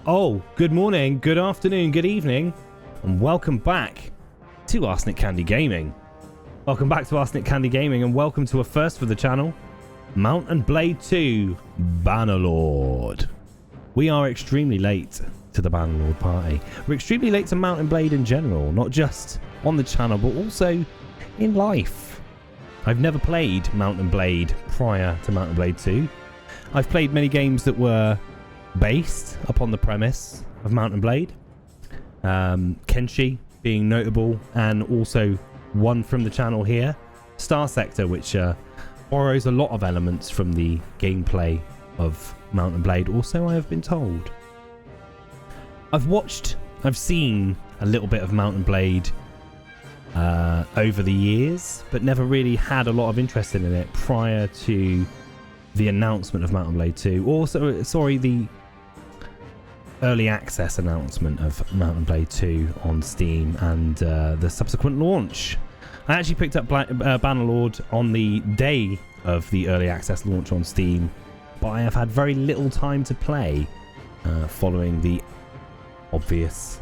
Oh, good morning, good afternoon, good evening, and welcome back to Arsenic Candy Gaming. Welcome back to Arsenic Candy Gaming, and welcome to a first for the channel, Mount and Blade 2 Bannerlord. We are extremely late to the Bannerlord party. We're extremely late to Mount and Blade in general, not just on the channel, but also in life. I've never played Mount and Blade prior to Mount and Blade 2. I've played many games that were based upon the premise of Mount and Blade, Kenshi being notable, and also one from the channel here, Star Sector, which borrows a lot of elements from the gameplay of Mount and Blade. Also, I have been told. I've seen a little bit of Mount and Blade over the years, but never really had a lot of interest in it prior to the announcement of Mount and Blade 2. Also, sorry, the early access announcement of Mount and Blade 2 on Steam and the subsequent launch. I actually picked up Bannerlord on the day of the early access launch on Steam, but I have had very little time to play following the obvious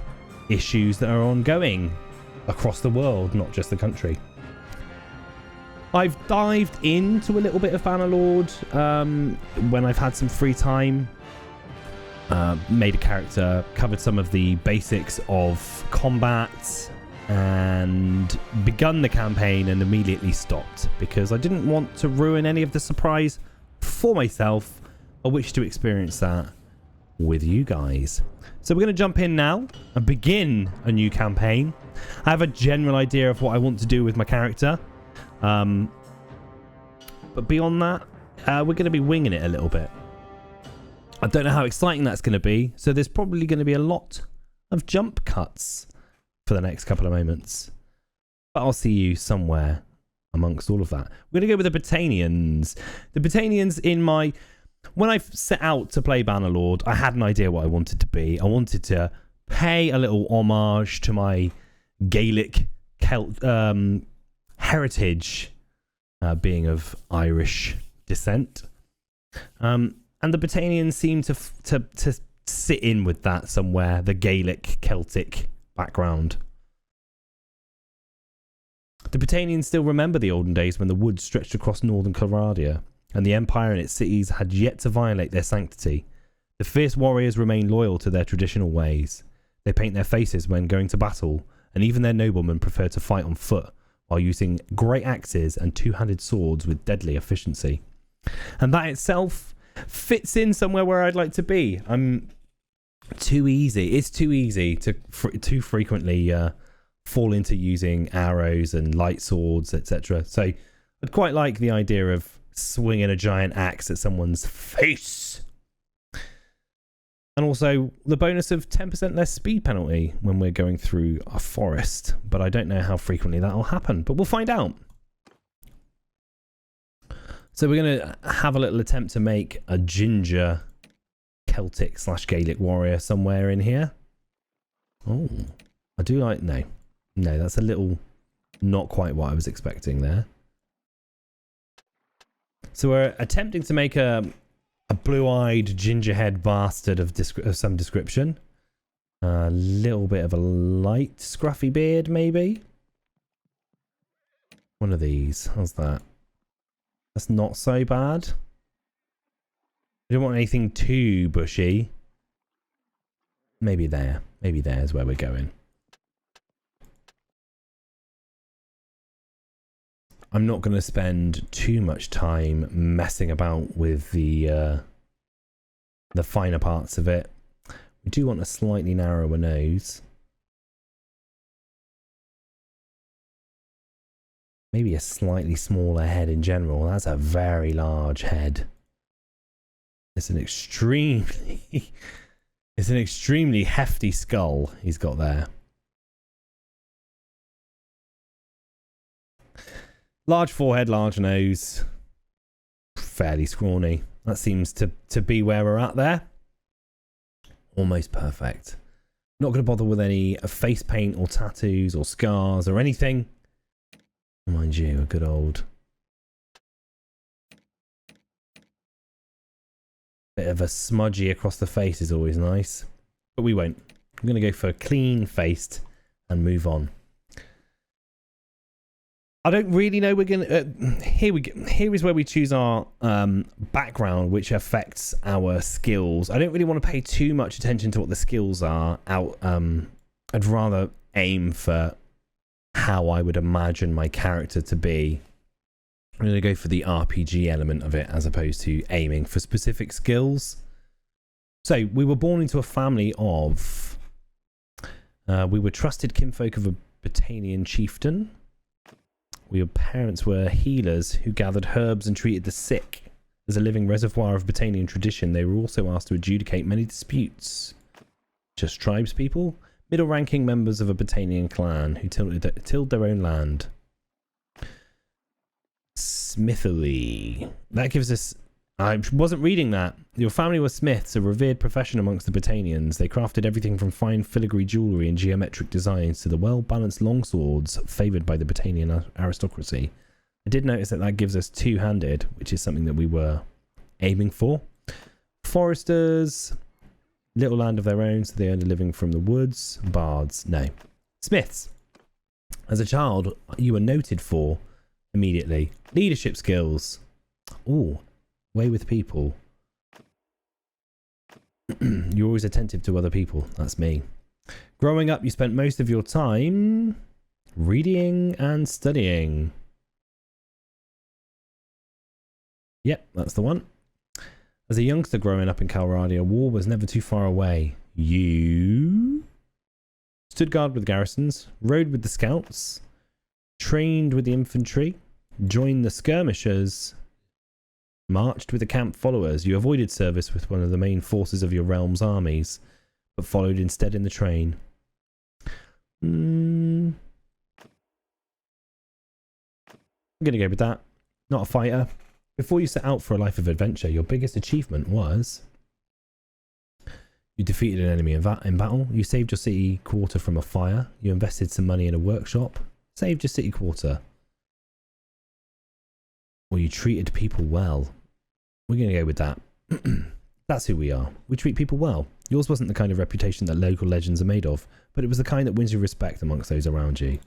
issues that are ongoing across the world, not just the country. I've dived into a little bit of Bannerlord when I've had some free time. Made a character, covered some of the basics of combat, and begun the campaign and immediately stopped because I didn't want to ruin any of the surprise for myself. I wish to experience that with you guys. So we're going to jump in now and begin a new campaign. I have a general idea of what I want to do with my character. But beyond that, we're going to be winging it a little bit. I don't know how exciting that's going to be, so there's probably going to be a lot of jump cuts for the next couple of moments. But I'll see you somewhere amongst all of that. We're going to go with the Britannians. The Britannians in my... When I set out to play Bannerlord, I had an idea what I wanted to be. I wanted to pay a little homage to my Gaelic Celt heritage, being of Irish descent. And the Britannians seem to sit in with that somewhere, the Gaelic Celtic background. The Britannians still remember the olden days when the woods stretched across northern Calradia, and the Empire and its cities had yet to violate their sanctity. The fierce warriors remain loyal to their traditional ways. They paint their faces when going to battle, and even their noblemen prefer to fight on foot, while using great axes and two-handed swords with deadly efficiency. And that itself fits in somewhere where I'd like to be. I'm too easy. It's too easy to too frequently fall into using arrows and light swords, etc. So I'd quite like the idea of swinging a giant axe at someone's face. And also the bonus of 10% less speed penalty when we're going through a forest. But I don't know how frequently that will happen, but we'll find out. So we're going to have a little attempt to make a ginger Celtic / Gaelic warrior somewhere in here. Oh, I do like... No, that's a little not quite what I was expecting there. So we're attempting to make a blue-eyed gingerhead bastard of some description. A little bit of a light scruffy beard, maybe. One of these. How's that? That's not so bad. We don't want anything too bushy. Maybe there. Maybe there's where we're going. I'm not going to spend too much time messing about with the finer parts of it. We do want a slightly narrower nose. Maybe a slightly smaller head in general. That's a very large head. It's an extremely hefty skull he's got there. Large forehead, large nose. Fairly scrawny. That seems to be where we're at there. Almost perfect. Not going to bother with any face paint or tattoos or scars or anything. Mind you, a good old bit of a smudgy across the face is always nice. but we won't. I'm going to go for clean-faced and move on. I don't really know. We're going to... here we go. Here is where we choose our background, which affects our skills. I don't really want to pay too much attention to what the skills are. I'd rather aim for how I would imagine my character to be. I'm going to go for the RPG element of it as opposed to aiming for specific skills. So, we were born into a family of... we were trusted kinfolk of a Britannian chieftain. Our parents were healers who gathered herbs and treated the sick. As a living reservoir of Britannian tradition, they were also asked to adjudicate many disputes. Just tribespeople? Middle-ranking members of a Britannian clan who tilled their own land. Smithily. That gives us... I wasn't reading that. Your family were smiths, a revered profession amongst the Britannians. They crafted everything from fine filigree jewellery and geometric designs to the well-balanced longswords favoured by the Britannian aristocracy. I did notice that gives us two-handed, which is something that we were aiming for. Foresters, little land of their own, so they earned a living from the woods. Bards, no. Smiths. As a child, you were noted for, immediately, leadership skills. Ooh. Way with people. You're always attentive to other people. That's me. Growing up, you spent most of your time reading and studying. Yep, that's the one. As a youngster growing up in Calradia, war was never too far away. You stood guard with garrisons, rode with the scouts, trained with the infantry, joined the skirmishers, marched with the camp followers. You avoided service with one of the main forces of your realm's armies, but followed instead in the train. I'm going to go with that. Not a fighter. Before you set out for a life of adventure, your biggest achievement was... You defeated an enemy in battle. You saved your city quarter from a fire. You invested some money in a workshop. Saved your city quarter. Or you treated people well. We're going to go with that. That's who we are. We treat people well. Yours wasn't the kind of reputation that local legends are made of, but it was the kind that wins you respect amongst those around you.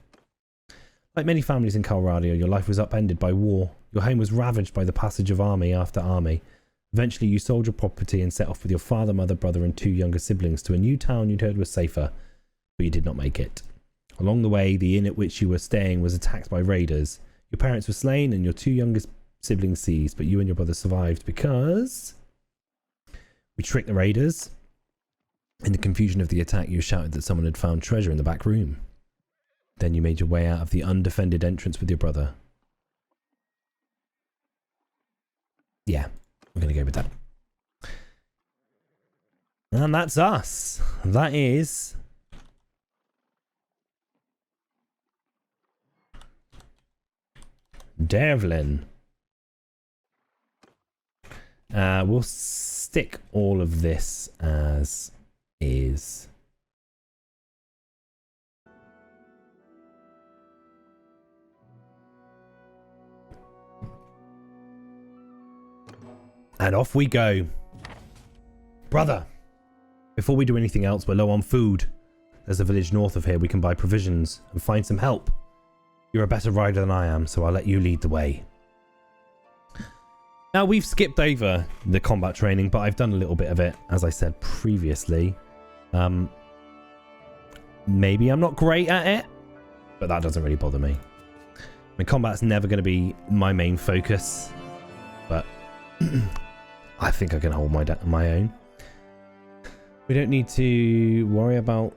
Like many families in Calradia, your life was upended by war. Your home was ravaged by the passage of army after army. Eventually, you sold your property and set off with your father, mother, brother, and two younger siblings to a new town you'd heard was safer, but you did not make it. Along the way, the inn at which you were staying was attacked by raiders. Your parents were slain and your two youngest siblings seized, but you and your brother survived because we tricked the raiders. In the confusion of the attack, you shouted that someone had found treasure in the back room. Then you made your way out of the undefended entrance with your brother. Yeah, we're going to go with that. And that's us. That is... Devlin. We'll stick all of this as is. And off we go. Brother, before we do anything else, we're low on food. There's a village north of here we can buy provisions and find some help. You're a better rider than I am, so I'll let you lead the way. Now, we've skipped over the combat training, but I've done a little bit of it, as I said previously. Maybe I'm not great at it, but that doesn't really bother me. I mean, combat's never going to be my main focus, but I think I can hold my own. We don't need to worry about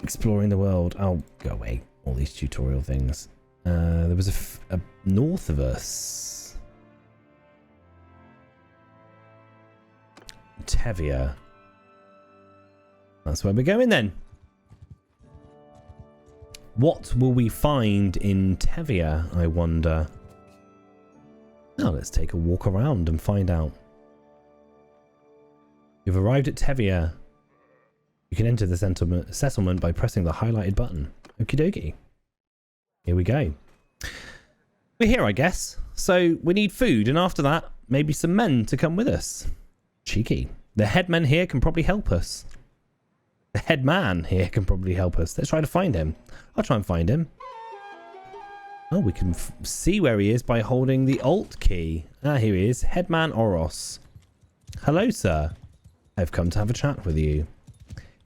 exploring the world. I'll go away. All these tutorial things. There was a north of us. Tevia. That's where we're going then. What will we find in Tevia, I wonder? Now let's take a walk around and find out. You've arrived at Tevia. You can enter the settlement by pressing the highlighted button. Okie dokie. Here we go. We're here, I guess. So we need food, and after that, maybe some men to come with us. Cheeky. The headmen here can probably help us. The head man here can probably help us. Let's try to find him. I'll try and find him. Oh, we can see where he is by holding the Alt key. Ah, here he is. Headman Oros. Hello, sir. I've come to have a chat with you.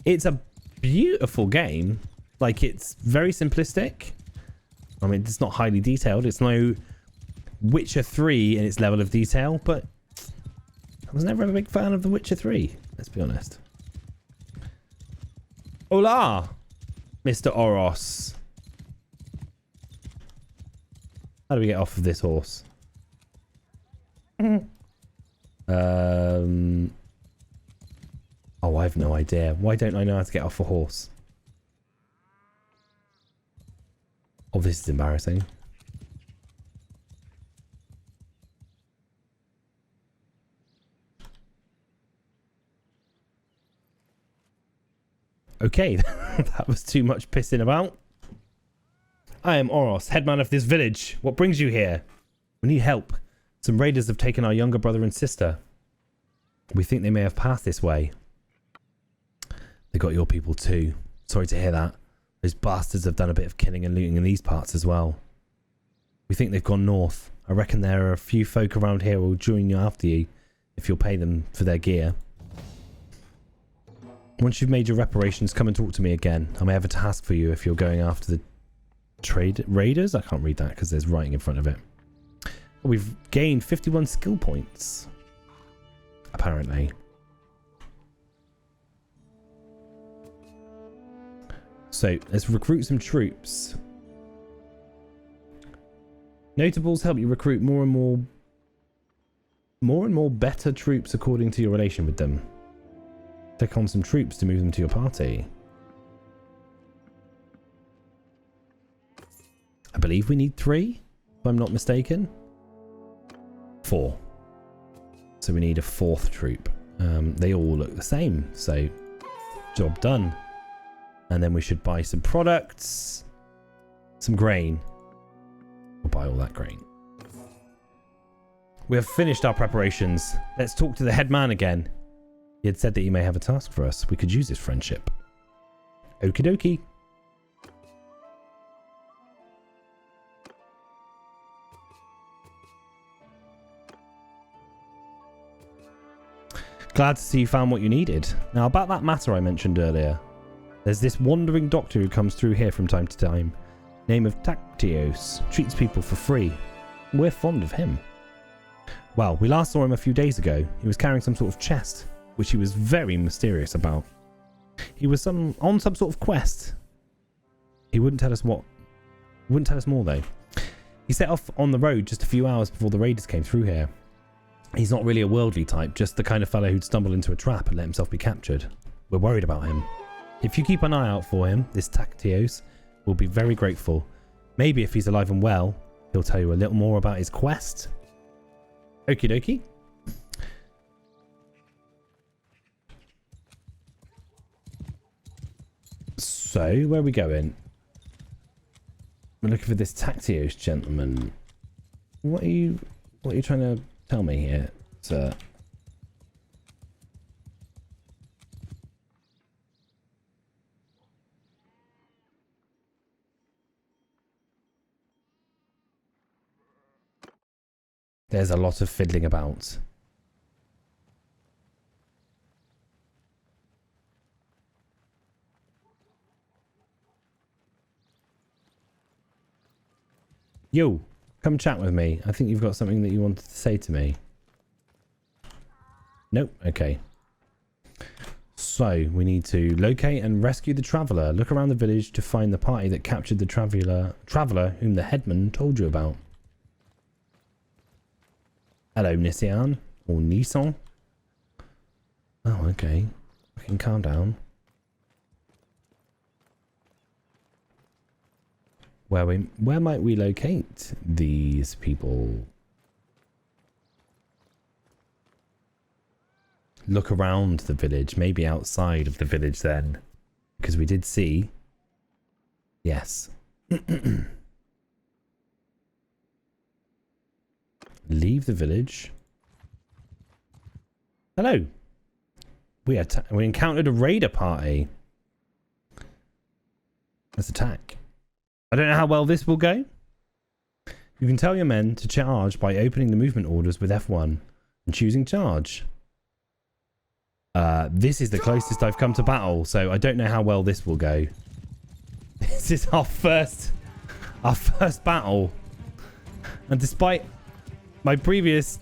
It's a beautiful game. Like, it's very simplistic. I mean, it's not highly detailed. It's no Witcher 3 in its level of detail, but I was never a big fan of The Witcher 3, let's be honest. Hola, Mr. Oros. How do we get off of this horse? Oh, I've no idea. Why don't I know how to get off a horse? Oh, this is embarrassing. Okay, that was too much pissing about. I am Oros, headman of this village. What brings you here? We need help. Some raiders have taken our younger brother and sister. We think they may have passed this way. They got your people too. Sorry to hear that. Those bastards have done a bit of killing and looting in these parts as well. We think they've gone north. I reckon there are a few folk around here who will join you after you if you'll pay them for their gear. Once you've made your reparations, come and talk to me again. I may have a task for you if you're going after the raiders. I can't read that because there's writing in front of it. We've gained 51 skill points. Apparently. So, let's recruit some troops. Notables help you recruit more and more better troops according to your relation with them. Take on some troops to move them to your party. I believe we need 3, if I'm not mistaken. 4. So we need a 4th troop. They all look the same, so job done. And then we should buy some products, some grain. We'll buy all that grain. We have finished our preparations. Let's talk to the head man again. He had said that he may have a task for us. We could use his friendship. Okie dokie. Glad to see you found what you needed. Now, about that matter I mentioned earlier. There's this wandering doctor who comes through here from time to time. Name of Tactios. Treats people for free. We're fond of him. Well, we last saw him a few days ago. He was carrying some sort of chest, which he was very mysterious about. He was on some sort of quest. He wouldn't tell us what. Wouldn't tell us more, though. He set off on the road just a few hours before the raiders came through here. He's not really a worldly type, just the kind of fellow who'd stumble into a trap and let himself be captured. We're worried about him. If you keep an eye out for him, this Tactios, we'll be very grateful. Maybe if he's alive and well, he'll tell you a little more about his quest. Okie dokie. So, where are we going? We're looking for this Tactios gentleman. What are you trying to tell me here, sir? There's a lot of fiddling about. Yo, come chat with me. I think you've got something that you wanted to say to me. Nope. Okay. So, we need to locate and rescue the traveller. Look around the village to find the party that captured the traveller whom the headman told you about. Hello, Nissan. Or Nissan. Oh, okay. I can calm down. Where might we locate these people? Look around the village. Maybe outside of the village then. Because we did see... Yes. Leave the village. Hello. We encountered a raider party. Let's attack. I don't know how well this will go. You can tell your men to charge by opening the movement orders with F1 and choosing charge. This is the closest I've come to battle, so I don't know how well this will go. This is our first battle. And despite my previous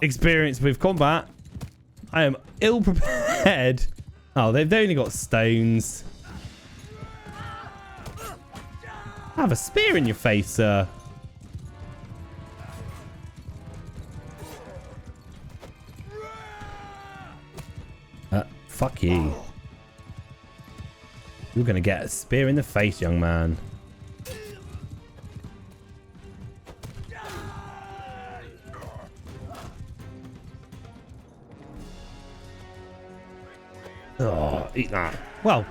experience with combat, I am ill prepared. Oh, they've only got stones. Have a spear in your face, sir. Fuck you. You're gonna get a spear in the face, young man. Oh, eat that. Well,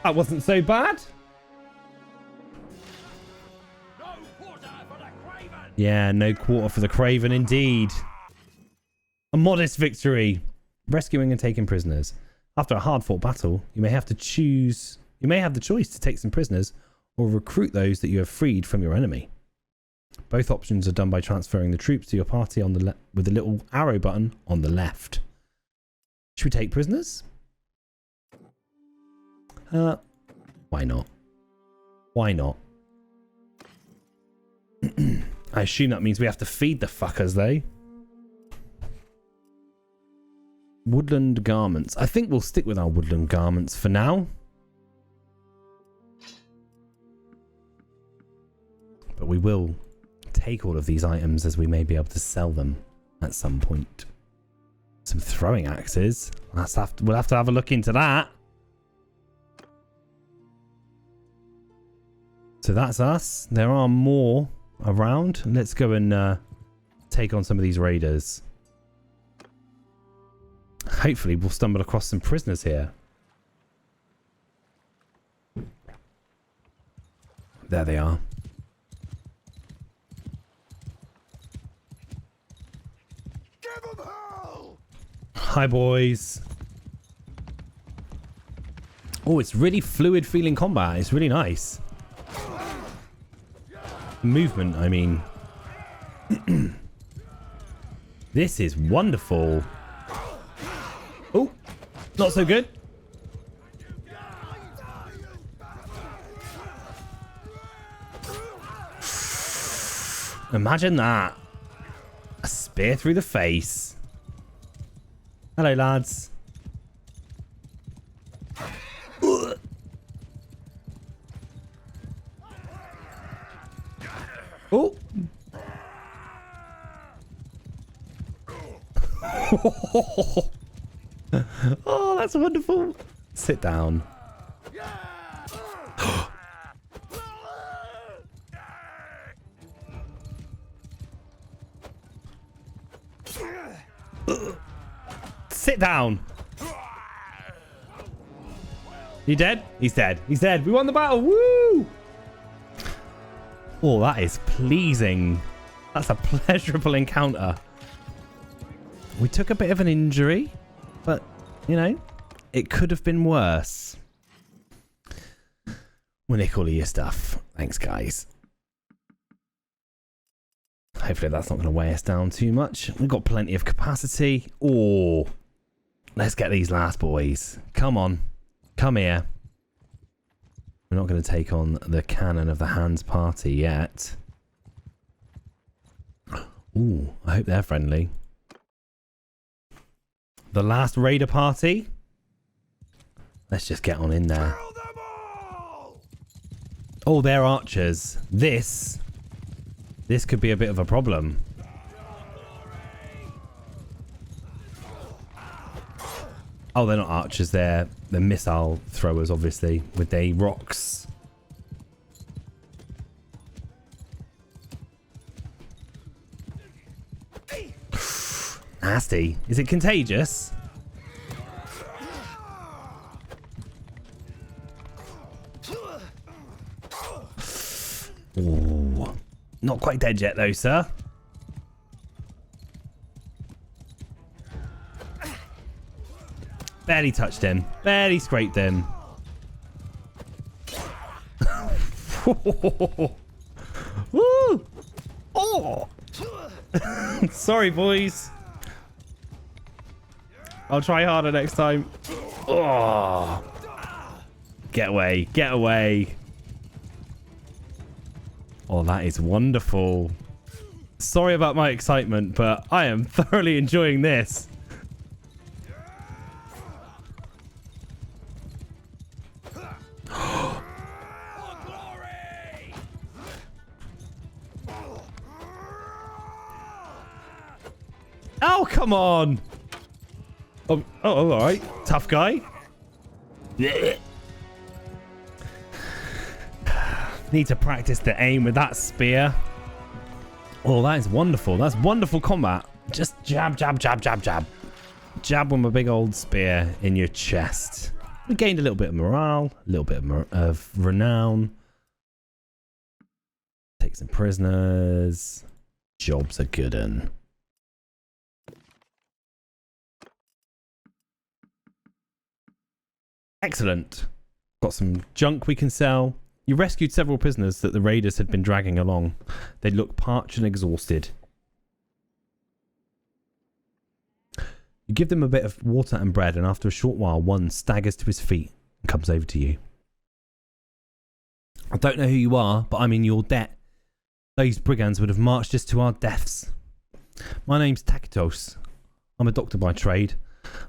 that wasn't so bad. Yeah, no quarter for the Craven indeed. A modest victory. Rescuing and taking prisoners. After a hard-fought battle, you may have to choose. You may have the choice to take some prisoners or recruit those that you have freed from your enemy. Both options are done by transferring the troops to your party on the with the little arrow button on the left. Should we take prisoners? Why not? Why not? I assume that means we have to feed the fuckers, though. Woodland garments. I think we'll stick with our woodland garments for now. But we will take all of these items as we may be able to sell them at some point. Some throwing axes. We'll have to have a look into that. So that's us. There are more around. Let's go and take on some of these raiders. Hopefully we'll stumble across some prisoners here. There they are. Give 'em hell! Hi, boys. Oh, it's really fluid feeling combat. It's really nice. Movement, I mean. This is wonderful. Oh, not so good. Imagine that. A spear through the face. Hello, lads. Oh. Oh, that's wonderful. Sit down. Sit down. You dead? He's dead. He's dead. We won the battle. Woo! Oh, that is pleasing. That's a pleasurable encounter. We took a bit of an injury, but, you know, it could have been worse. We'll nick all of your stuff. Thanks, guys. Hopefully that's not going to weigh us down too much. We've got plenty of capacity. Oh, let's get these last boys. Come on. Come here. We're not going to take on the cannon of the Hands party yet. Ooh, I hope they're friendly. The last raider party. Let's just get on in there. Oh, they're archers. This could be a bit of a problem. Oh, they're not archers. They're missile throwers, obviously, with their rocks. Nasty. Is it contagious? Ooh. Not quite dead yet, though, sir. Barely touched him. Barely scraped him. Woo! Oh! Sorry, boys. I'll try harder next time. Oh! Get away. Get away. Oh, that is wonderful. Sorry about my excitement, but I am thoroughly enjoying this. Oh, come on. Oh, all right. Tough guy. Need to practice the aim with that spear. Oh, that is wonderful. That's wonderful combat. Just jab, jab, jab, jab, jab. Jab with my big old spear in your chest. We gained a little bit of morale, a little bit of renown. Take some prisoners. Job's a good un. Excellent. Got some junk we can sell. You rescued several prisoners that the raiders had been dragging along. They looked parched and exhausted. You give them a bit of water and bread, and after a short while, one staggers to his feet and comes over to you. I don't know who you are, but I'm in your debt. Those brigands would have marched us to our deaths. My name's Tacitos. I'm a doctor by trade.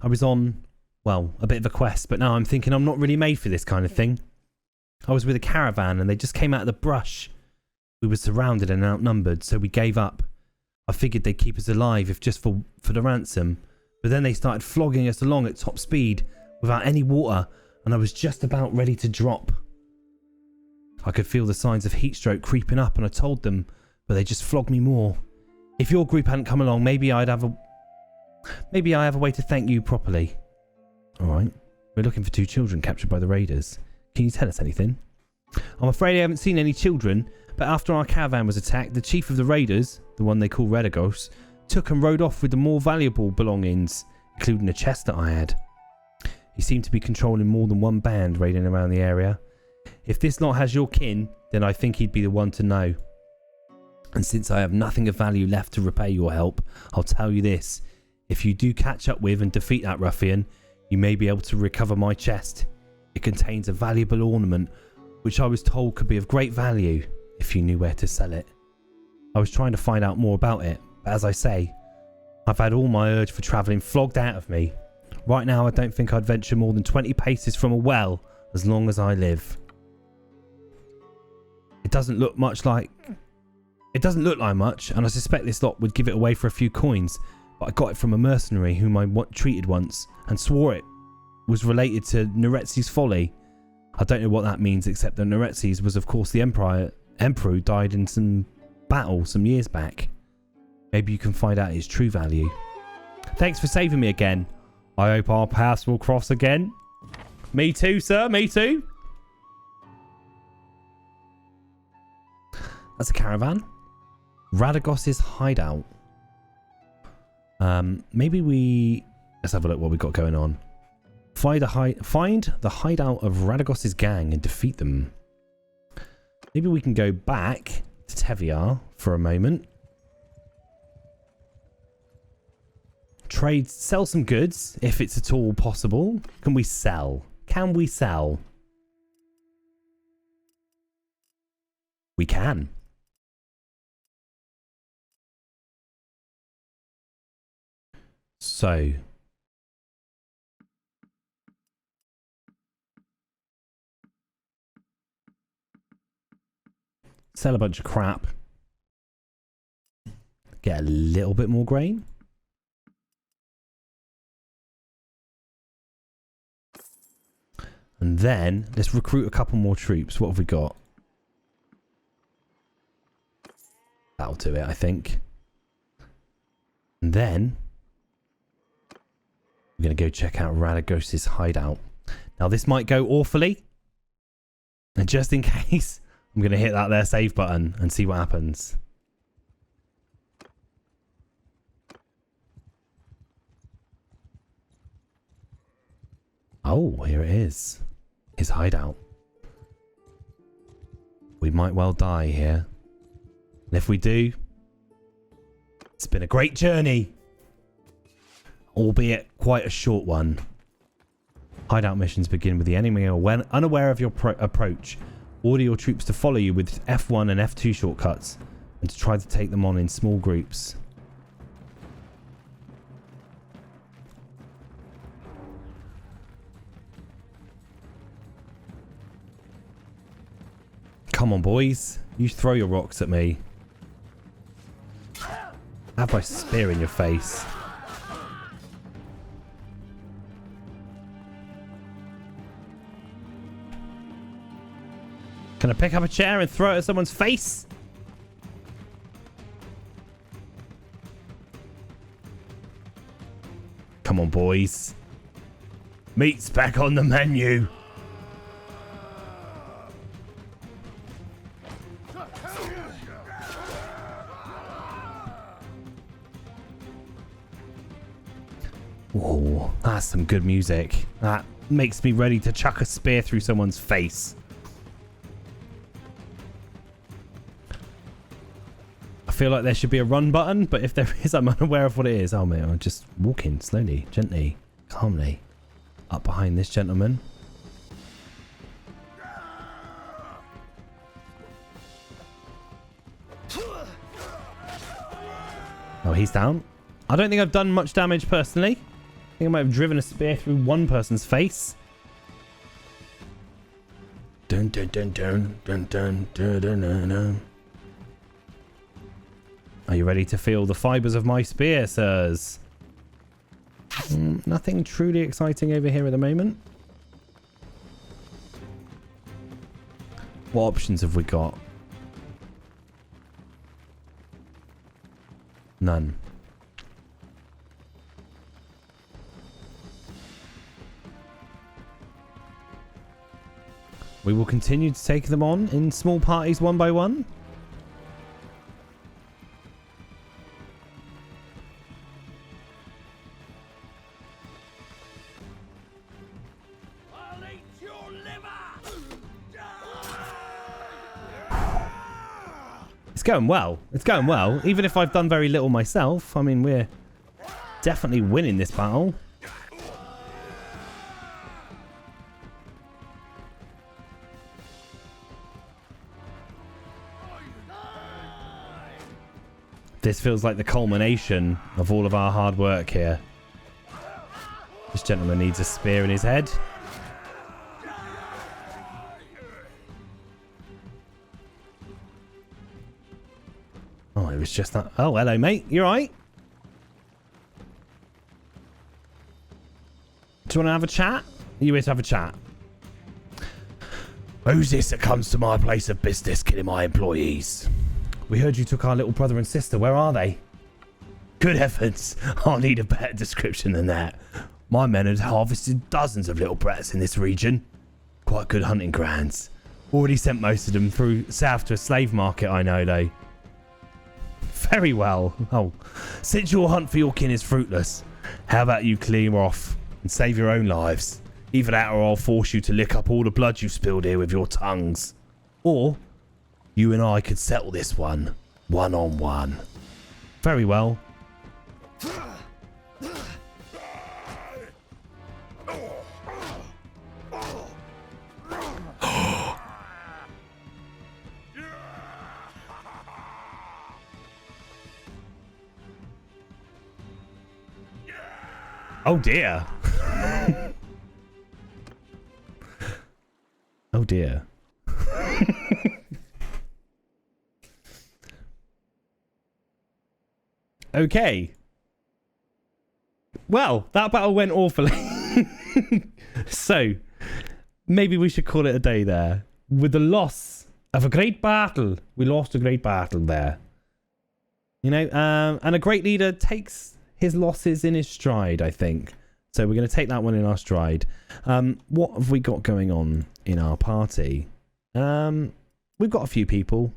I was on, well, a bit of a quest, but now I'm thinking I'm not really made for this kind of thing. I was with a caravan and they just came out of the brush. We were surrounded and outnumbered, so we gave up. I figured they'd keep us alive if just for the ransom, but then they started flogging us along at top speed without any water, and I was just about ready to drop. I could feel the signs of heat stroke creeping up, and I told them, but they just flogged me more. If your group hadn't come along, maybe I have a way to thank you properly. All right, we're looking for 2 children captured by the raiders. Can you tell us anything? I'm afraid I haven't seen any children, but after our caravan was attacked, the chief of the raiders, the one they call Redagos, took and rode off with the more valuable belongings, including a chest that I had. He seemed to be controlling more than one band raiding around the area. If this lot has your kin, then I think he'd be the one to know. And since I have nothing of value left to repay your help, I'll tell you this. If you do catch up with and defeat that ruffian, you may be able to recover my chest. It contains a valuable ornament, which I was told could be of great value if you knew where to sell it. I was trying to find out more about it, but as I say, I've had all my urge for travelling flogged out of me. Right now, I don't think I'd venture more than 20 paces from a well as long as I live. It doesn't look like much, and I suspect this lot would give it away for a few coins, but I got it from a mercenary whom I treated once and swore it was related to Neretzi's folly. I don't know what that means, except that Neretzi's was of course the emperor who died in some battle some years back. Maybe you can find out its true value. Thanks for saving me again. I hope our paths will cross again. Me too, sir, me too. That's a caravan. Radagos's hideout. Let's have a look what we got going on. Find the hideout of Radagos's gang and defeat them. Maybe we can go back to Teviar for a moment. Trade, sell some goods, if it's at all possible. Can we sell? Can we sell? We can. So, sell a bunch of crap. Get a little bit more grain. And then let's recruit a couple more troops. What have we got? That'll do it, I think. And then we're going to go check out Radagos's hideout. Now, this might go awfully. And just in case, I'm going to hit that there save button and see what happens. Oh, here it is. His hideout. We might well die here. And if we do, it's been a great journey. Albeit quite a short one. Hideout missions begin with the enemy unaware of your approach. Order your troops to follow you with F1 and F2 shortcuts and to try to take them on in small groups. Come on, boys. You throw your rocks at me. Have my spear in your face. Can I pick up a chair and throw it at someone's face? Come on, boys. Meat's back on the menu. Oh, that's some good music. That makes me ready to chuck a spear through someone's face. I feel like there should be a run button, but if there is, I'm unaware of what it is. Oh, man, I'm just walking slowly, gently, calmly up behind this gentleman. Oh, he's down. I don't think I've done much damage personally. I think I might have driven a spear through one person's face. Dun dun dun dun dun dun dun dun dun dun. Are you ready to feel the fibers of my spear, sirs? Nothing truly exciting over here at the moment. What options have we got? None. We will continue to take them on in small parties one by one. I'll eat your liver. It's going well. It's going well. Even if I've done very little myself. I mean, we're definitely winning this battle. This feels like the culmination of all of our hard work here. This gentleman needs a spear in his head. Oh, it was just that. Oh, hello, mate. You all right? Do you want to have a chat? Are you here to have a chat? Who's this that comes to my place of business killing my employees? We heard you took our little brother and sister. Where are they? Good heavens. I'll need a better description than that. My men had harvested dozens of little brats in this region. Quite good hunting grounds. Already sent most of them through south to a slave market, I know, though. Very well. Oh, since your hunt for your kin is fruitless, how about you clear off and save your own lives? Either that or I'll force you to lick up all the blood you've spilled here with your tongues. Or you and I could settle this one on one. Very well. Oh dear. Oh dear. Okay. Well, that battle went awfully. So, maybe we should call it a day there. With the loss of a great battle. We lost a great battle there. You know, and a great leader takes his losses in his stride, I think. So we're going to take that one in our stride. What have we got going on in our party? We've got a few people.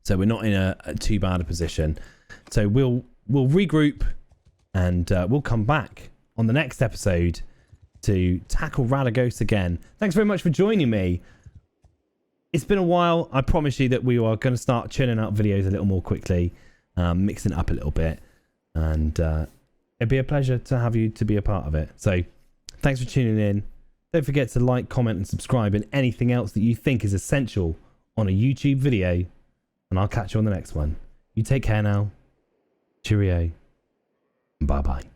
So we're not in a too bad a position. So we'll regroup and we'll come back on the next episode to tackle Radagos again. Thanks very much for joining me. It's been a while. I promise you that we are going to start churning out videos a little more quickly, mixing it up a little bit, and it'd be a pleasure to have you to be a part of it. So thanks for tuning in. Don't forget to like, comment and subscribe and anything else that you think is essential on a YouTube video, and I'll catch you on the next one. You take care now. Cheerio. Bye bye.